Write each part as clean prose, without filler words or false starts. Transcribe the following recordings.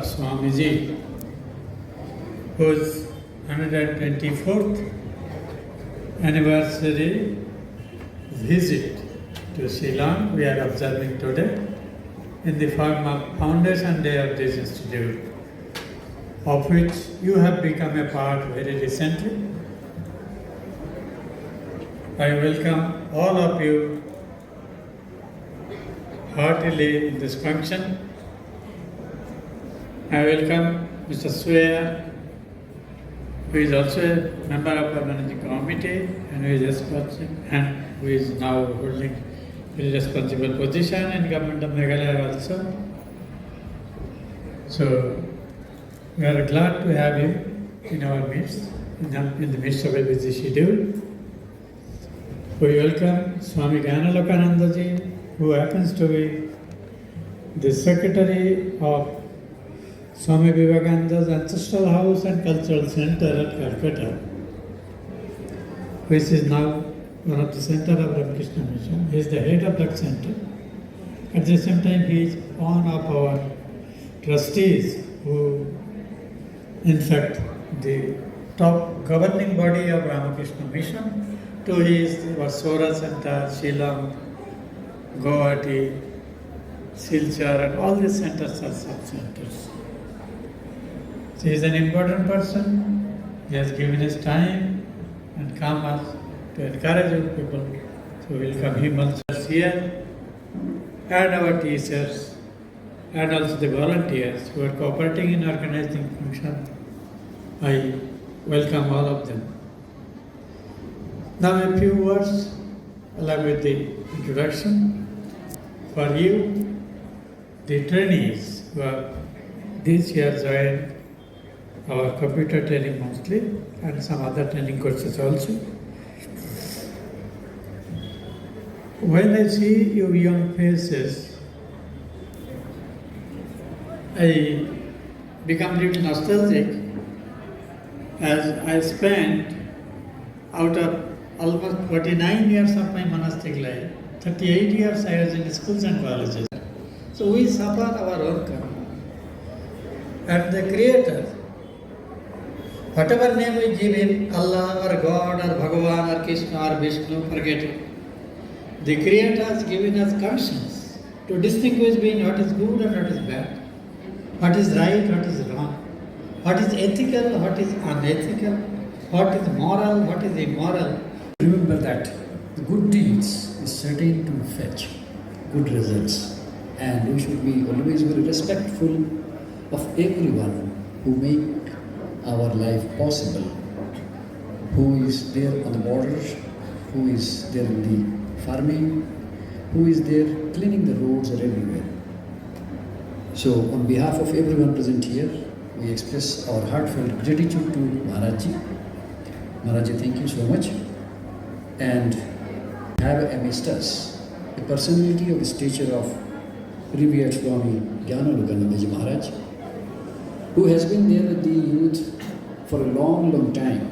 Swamiji, whose 124th anniversary visit to Ceylon we are observing today in the form of Foundation Day of this institute, of which you have become a part very recently. I welcome all of you heartily in this function. I welcome Mr. Swear, who is also a member of our managing committee and who is now holding very responsible position in government of Meghalaya also. So we are glad to have him in our midst, in the midst of a busy schedule. We welcome Swami Gyanalokananda ji, who happens to be the secretary of Swami Vivekananda's Ancestral House and Cultural Center at Calcutta, which is now one of the center of Ramakrishna Mission. He is the head of that center. At the same time, he is one of our trustees who, in fact, the top governing body of Ramakrishna Mission. To his Sora Center, Shillong, Guwahati, Silchar, and all these centers are sub-centers. So he is an important person. He has given his time and come us to encourage our people. So we welcome him also here, and our teachers, and also the volunteers who are cooperating in organizing function. I welcome all of them. Now a few words along with the introduction for you, the trainees who have this year joined our computer training mostly and some other training courses also. When I see you young faces, I become a little nostalgic as I spent out of almost 49 years of my monastic life, 38 years I was in schools and colleges. So we suffer our own karma. And the Creator, whatever name we give him, Allah or God or Bhagavan or Krishna or Vishnu, forget it. The Creator has given us conscience to distinguish between what is good and what is bad, what is right, what is wrong, what is ethical, what is unethical, what is moral, what is immoral. Remember that the good deeds is certain to fetch good results, and we should be always very respectful of everyone who make our life possible, who is there on the borders, who is there in the farming, who is there cleaning the roads or everywhere. So on behalf of everyone present here, we express our heartfelt gratitude to Maharajji. Maharajji, thank you so much. And have amidst us a personality of the stature of revered Swami Gyanalokananda Maharaj, who has been there with the youth for a long, long time.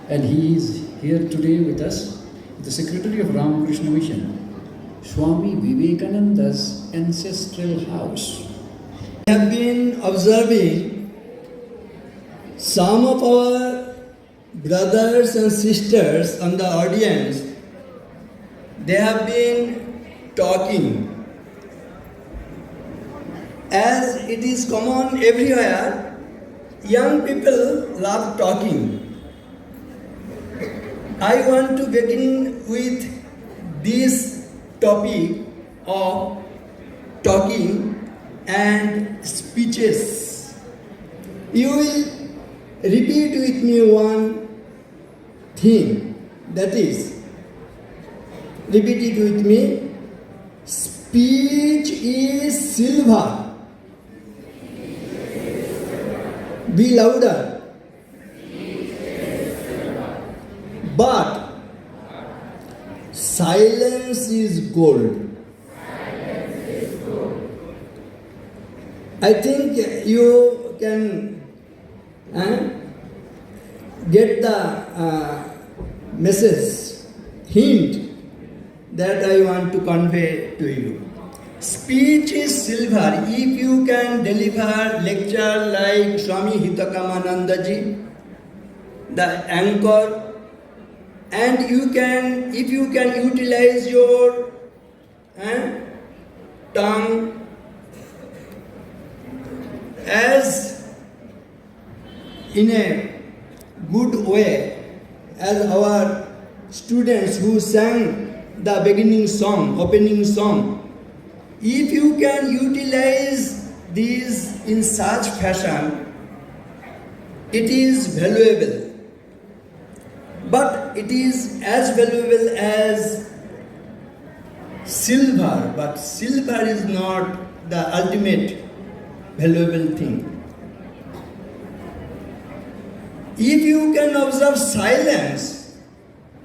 And he is here today with us, the Secretary of Ramakrishna Mission, Swami Vivekananda's Ancestral House. We have been observing some of our brothers and sisters on the audience. They have been talking. As it is common everywhere, young people love talking. I want to get in with this topic of talking and speeches. You will repeat with me one thing, that is, repeat it with me. Speech is silver. Be louder. But silence is gold. I think you can get the message, hint that I want to convey to you. Speech is silver. If you can deliver lecture like Swami Hitakamanandaji, the anchor, and if you can utilize your tongue as in a good way, as our students who sang the beginning song, opening song, if you can utilize these in such fashion, it is valuable. But it is as valuable as silver, but silver is not the ultimate valuable thing. If you can observe silence,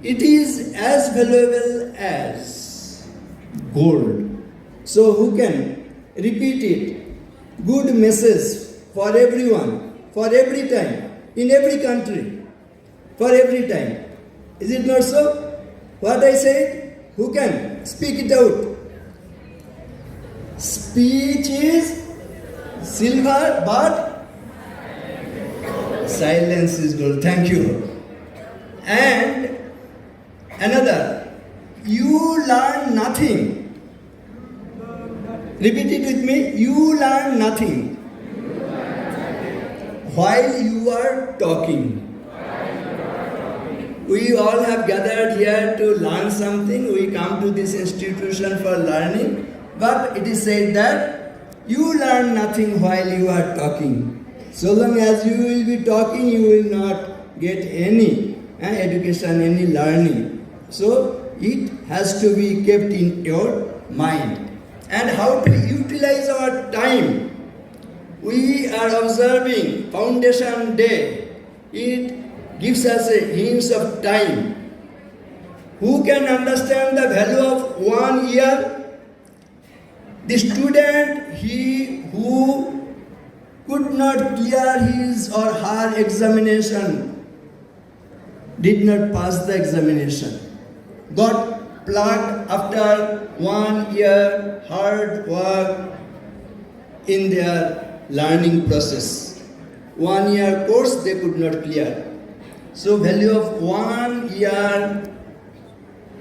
it is as valuable as gold. So who can repeat it? Good message for everyone, for every time, in every country, for every time. Is it not so? What I said? Who can speak it out? Speech is silver, but silence is gold. Thank you. And another, you learn nothing. Repeat it with me. You learn nothing while you are talking. We all have gathered here to learn something. We come to this institution for learning. But it is said that you learn nothing while you are talking. So long as you will be talking, you will not get any education, any learning. So it has to be kept in your mind. And how to utilize our time. We are observing Foundation Day. It gives us a hint of time. Who can understand the value of 1 year? The student, he who could not clear his or her examination, did not pass the examination, got plugged after 1 year hard work in their learning process. 1 year course they could not clear. So value of 1 year,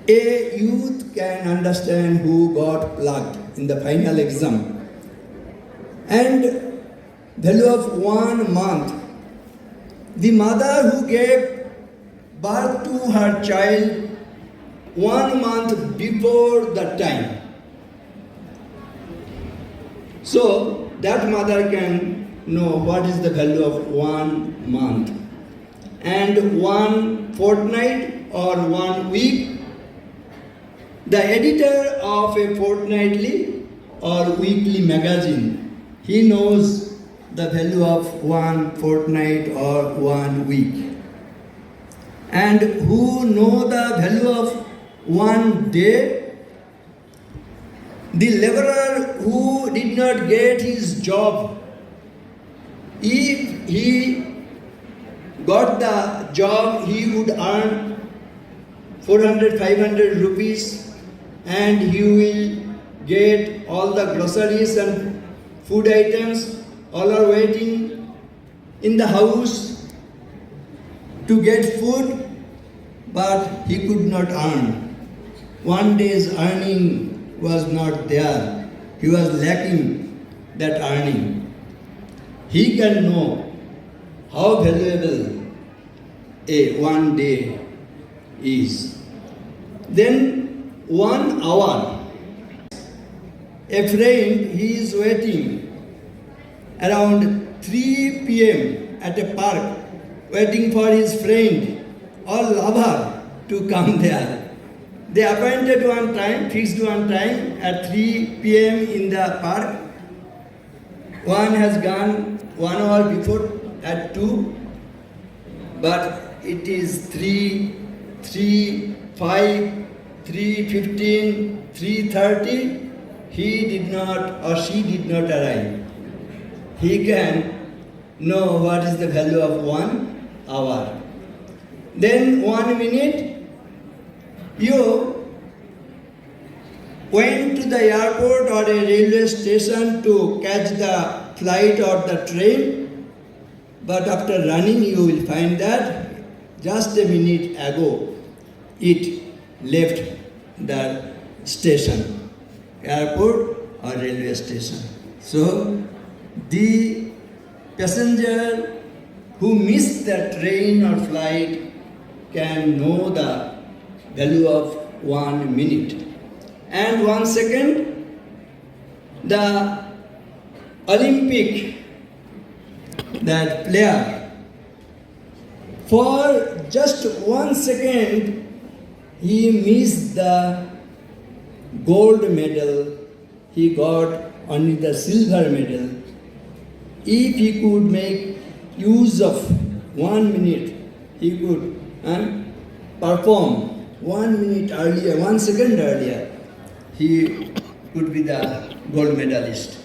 a youth can understand who got plugged in the final exam. And value of 1 month, the mother who gave birth to her child 1 month before the time. So that mother can know what is the value of 1 month. And 1 fortnight or 1 week, the editor of a fortnightly or weekly magazine, he knows the value of 1 fortnight or 1 week. And who know the value of 1 day? The laborer who did not get his job, if he got the job, he would earn 400-500 rupees, and he will get all the groceries and food items. All are waiting in the house to get food, but he could not earn. 1 day's earning was not there. He was lacking that earning. He can know how valuable a 1 day is. Then 1 hour. A friend, he is waiting around 3 p.m. at a park, waiting for his friend or lover to come there. They appointed one time, fixed one time at 3 p.m. in the park. One has gone 1 hour before at 2, but it is 3, 5, 3:15, 3:30. He did not or she did not arrive. He can know what is the value of 1 hour. Then 1 minute, you went to the airport or a railway station to catch the flight or the train, but after running you will find that just a minute ago it left the station, airport or railway station. So the passenger who missed the train or flight can know the value of 1 minute. And 1 second, the Olympic, that player, for just 1 second, he missed the gold medal, he got only the silver medal. If he could make use of 1 minute, he could perform 1 minute earlier, 1 second earlier, he could be the gold medalist.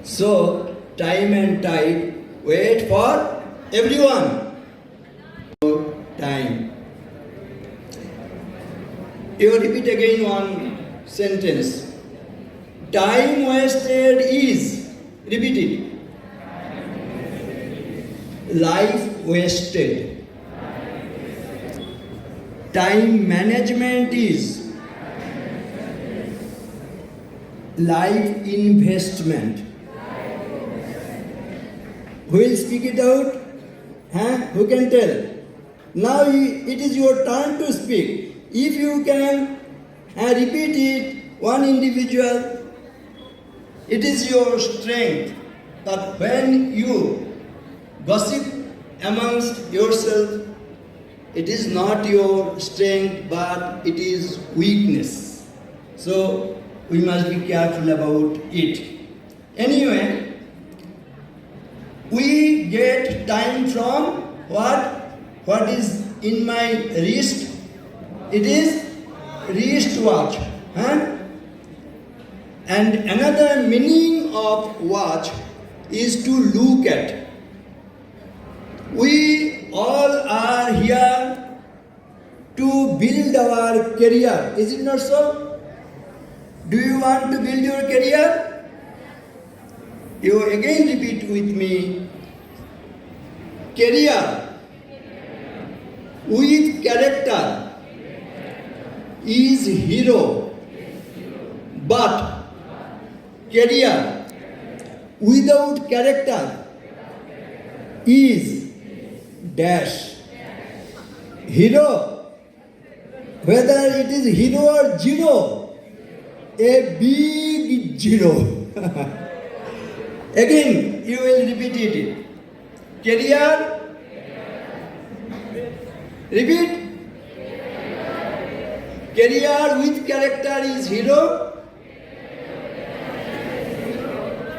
So, time and tide wait for everyone. Time. You repeat again one sentence. Time wasted is, repeat it. Life wasted. Time management is life investment. Who will speak it out? Who can tell? Now it is your turn to speak. If you can repeat it, one individual, it is your strength. But when you gossip amongst yourself, it is not your strength, but it is weakness. So we must be careful about it. Anyway, we get time from what? What is in my wrist? It is wristwatch. And another meaning of watch is to look at. We all are here to build our career. Is it not so? Do you want to build your career? You again repeat with me. Career with character is hero, but career without character is dash. Hero, whether it is hero or zero, a big zero. Again, you will repeat it. Career, repeat. Career with character is hero.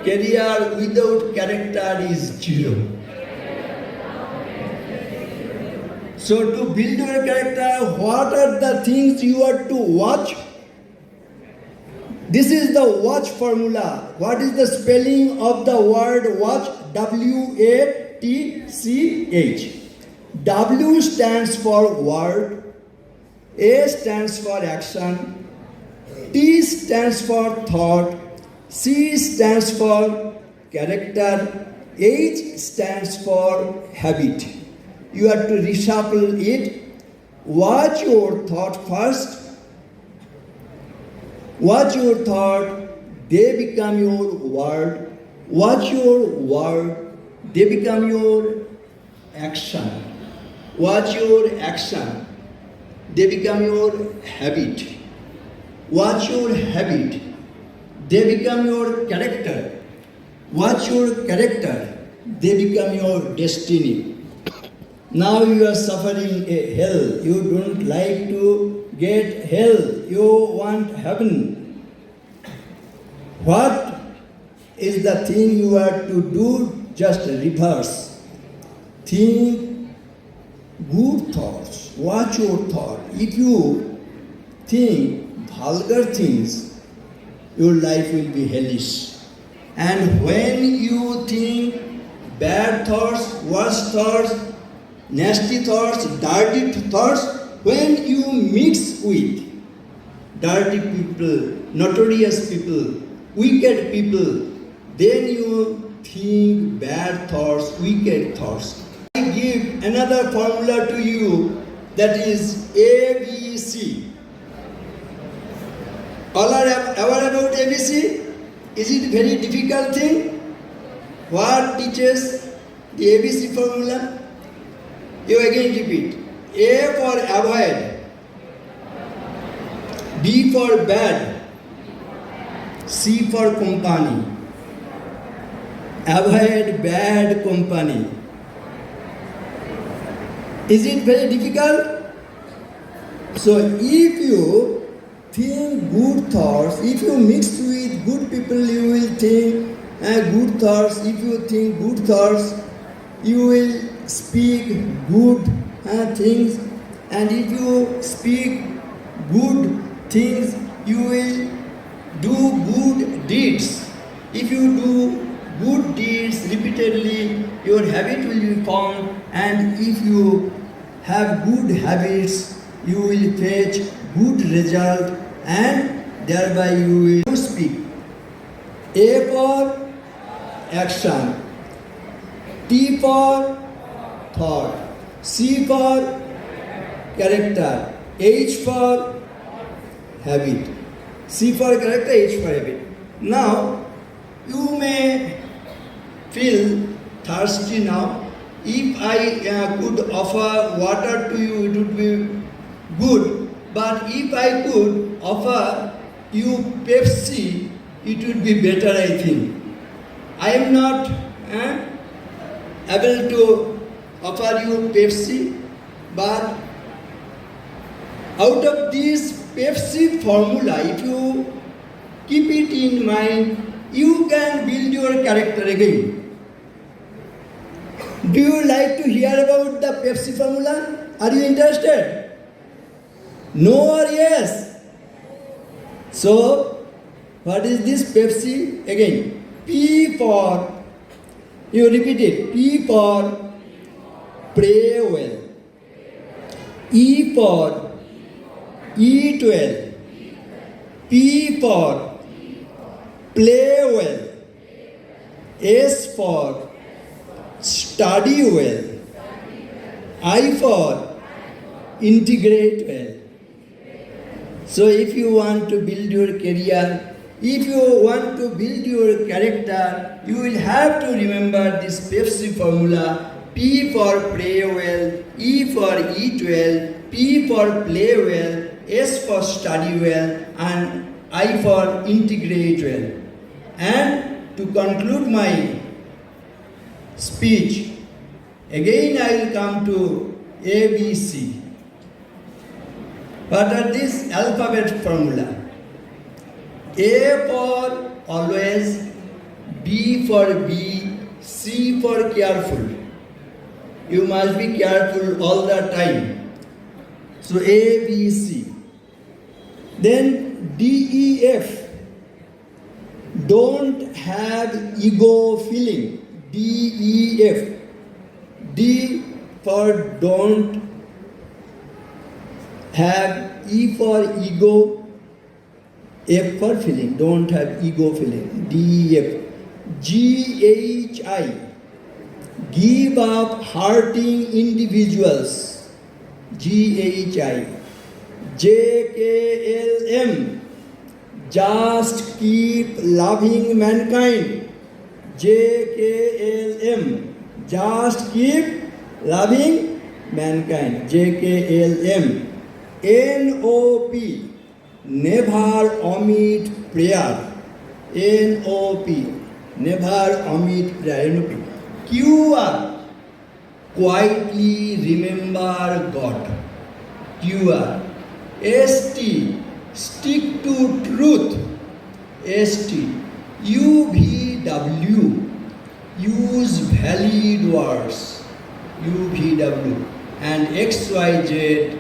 Career without character is zero. So to build your character, what are the things you are to watch? This is the watch formula. What is the spelling of the word watch? W-A-T-C-H. W stands for word, A stands for action, T stands for thought, C stands for character, H stands for habit. You have to reshuffle it. Watch your thought first. Watch your thought, they become your word. Watch your word, they become your action. Watch your action, they become your habit. Watch your habit, they become your character. Watch your character, they become your destiny. Now you are suffering a hell. You don't like to get hell. You want heaven. What is the thing you are to do? Just reverse. Think good thoughts. Watch your thought. If you think vulgar things, your life will be hellish. And when you think bad thoughts, worse thoughts, nasty thoughts, dirty thoughts, when you mix with dirty people, notorious people, wicked people, then you think bad thoughts, wicked thoughts. I give another formula to you, that is ABC. All are aware about ABC? Is it very difficult thing? What teaches the ABC formula? You again repeat. A for avoid, B for bad, C for company. Avoid bad company. Is it very difficult? So if you think good thoughts, if you mix with good people, you will think good thoughts. If you think good thoughts, you will speak good things. And if you speak good things, you will do good deeds. If you do good deeds repeatedly, your habit will be formed, and if you have good habits, you will fetch good result, and thereby you will speak. A for action, T for thought, C for character, H for habit. C for character, H for habit. Now, you may feel thirsty now. If I could offer water to you, it would be good. But if I could offer you Pepsi, it would be better, I think. I am not able to offer you Pepsi, but out of this Pepsi formula, if you keep it in mind, you can build your character again. Do you like to hear about the Pepsi formula? Are you interested? No or yes? So, what is this Pepsi? Again, P for, you repeat it, P for pray well, E for eat well, P for play well, S for study well, I for integrate well. So if you want to build your career, if you want to build your character, you will have to remember this Pepsi formula. P for pray well, E for eat well, P for play well, S for study well, and I for integrate well. And to conclude my speech, again I will come to ABC. What are these alphabet formula? A for always, B for be, C for careful. You must be careful all the time. So A, B, C. Then D, E, F. Don't have ego feeling. D, E, F. D for don't have, E for ego, F for feeling. Don't have ego feeling. D, E, F. G, H, I. Give up hurting individuals. G, H, I. J, K, L, M. Just keep loving mankind. J, K, L, M. Just keep loving mankind. J, K, L, M. N, O, P. Never omit prayer. N, O, P. Never omit prayer. N-O-P. Q, R. Quietly remember God. Q, R. S, T. Stick to truth. S, T. U, V, W. Use valid words. U, V, W. And X, Y, Z.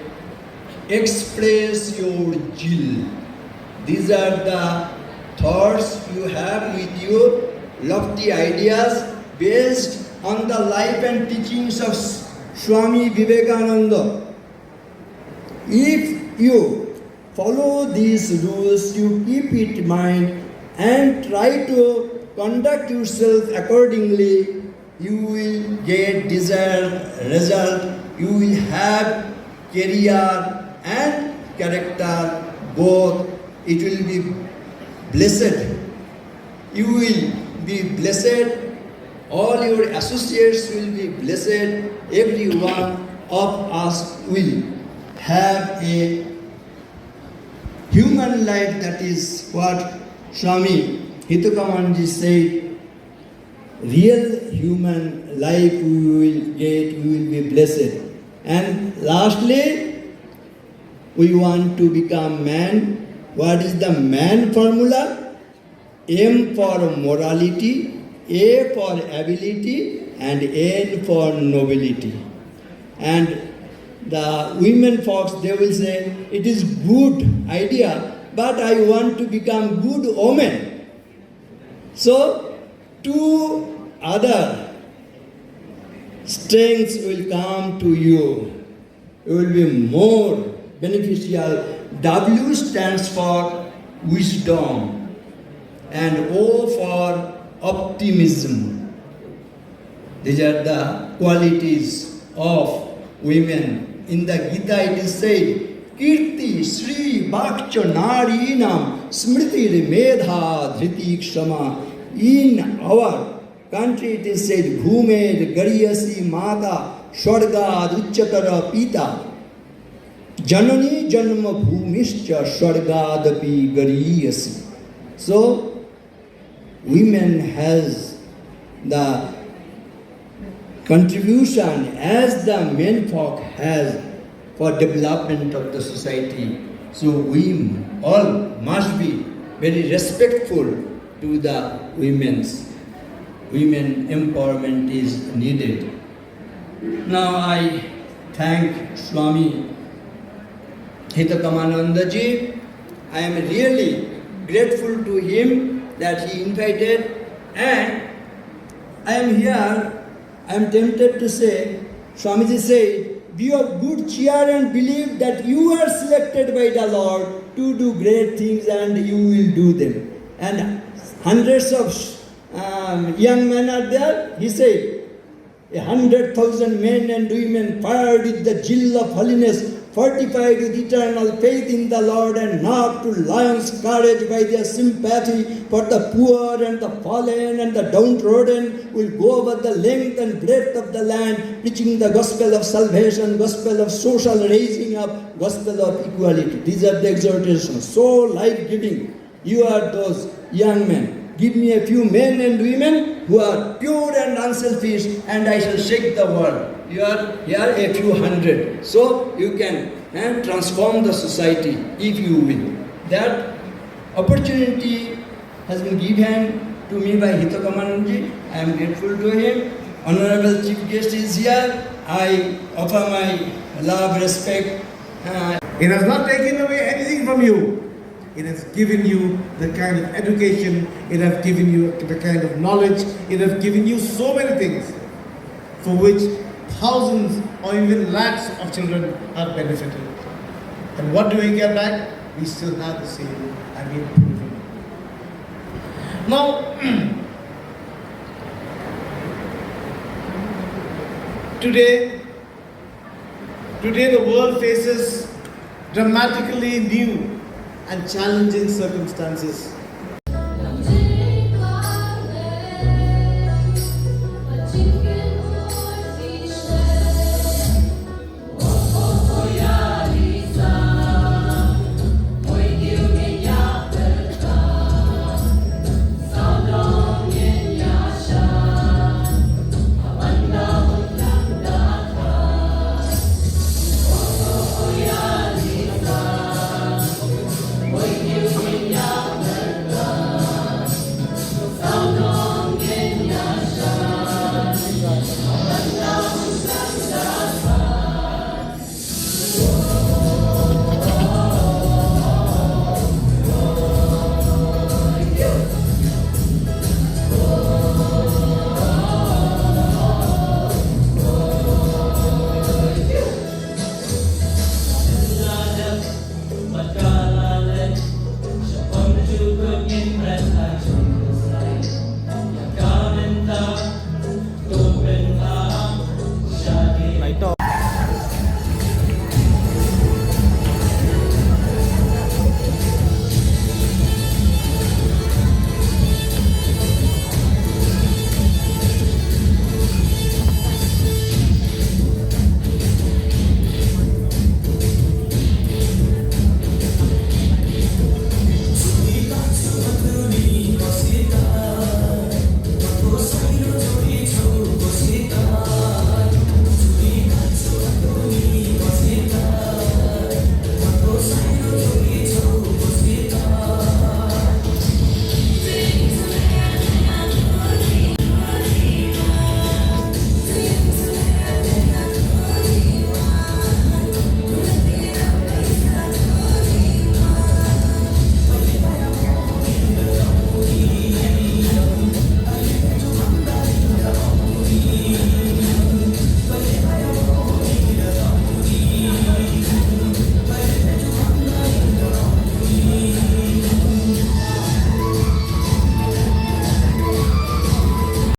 Express your zeal. These are the thoughts you have with your lofty ideas based on the life and teachings of Swami Vivekananda. If you follow these rules, you keep it in mind and try to conduct yourself accordingly, you will get desired result, you will have career and character both. It will be blessed. You will be blessed. All your associates will be blessed. Every one of us will have a human life. That is what Swami Hitakamanaji said. Real human life we will get, we will be blessed. And lastly, we want to become man. What is the man formula? M for morality, A for ability, and N for nobility. And the women folks, they will say, it is good idea, but I want to become good woman. So, two other strengths will come to you. You will be more beneficial. W stands for wisdom and O for optimism. These are the qualities of women. In the Gita it is said, Kirti Sri Bhakcha Narinam Smriti Medha Dhriti Kshama. In our country it is said, Bhumed Gariyasi Mata Swargad Uchchatara Pita Janani Janma Bhumischa Swargadapi Gariyasi. So, women has the contribution as the men folk has for development of the society. So we all must be very respectful to the women's. Women empowerment is needed. Now I thank Swami Hitakamananda ji. I am really grateful to him that he invited, and I am here. I am tempted to say, Swamiji said, be of good cheer and believe that you are selected by the Lord to do great things and you will do them. And hundreds of young men are there. He said, 100,000 men and women fired with the zeal of holiness, fortified with eternal faith in the Lord, and knocked to lion's courage by their sympathy for the poor and the fallen and the downtrodden, will go over the length and breadth of the land, preaching the gospel of salvation, gospel of social raising up, gospel of equality. These are the exhortations, so life-giving. You are those young men. Give me a few men and women who are pure and unselfish, and I shall shake the world. You are here a few hundred. So you can transform the society if you will. That opportunity has been given to me by Hitakamananda. I am grateful to him. Honorable Chief Guest is here. I offer my love, respect. It has not taken away anything from you. It has given you the kind of education, it has given you the kind of knowledge, it has given you so many things for which thousands or even lakhs of children are benefited. And what do we get back? We still have the same improvement. Now, today the world faces dramatically new and challenging circumstances.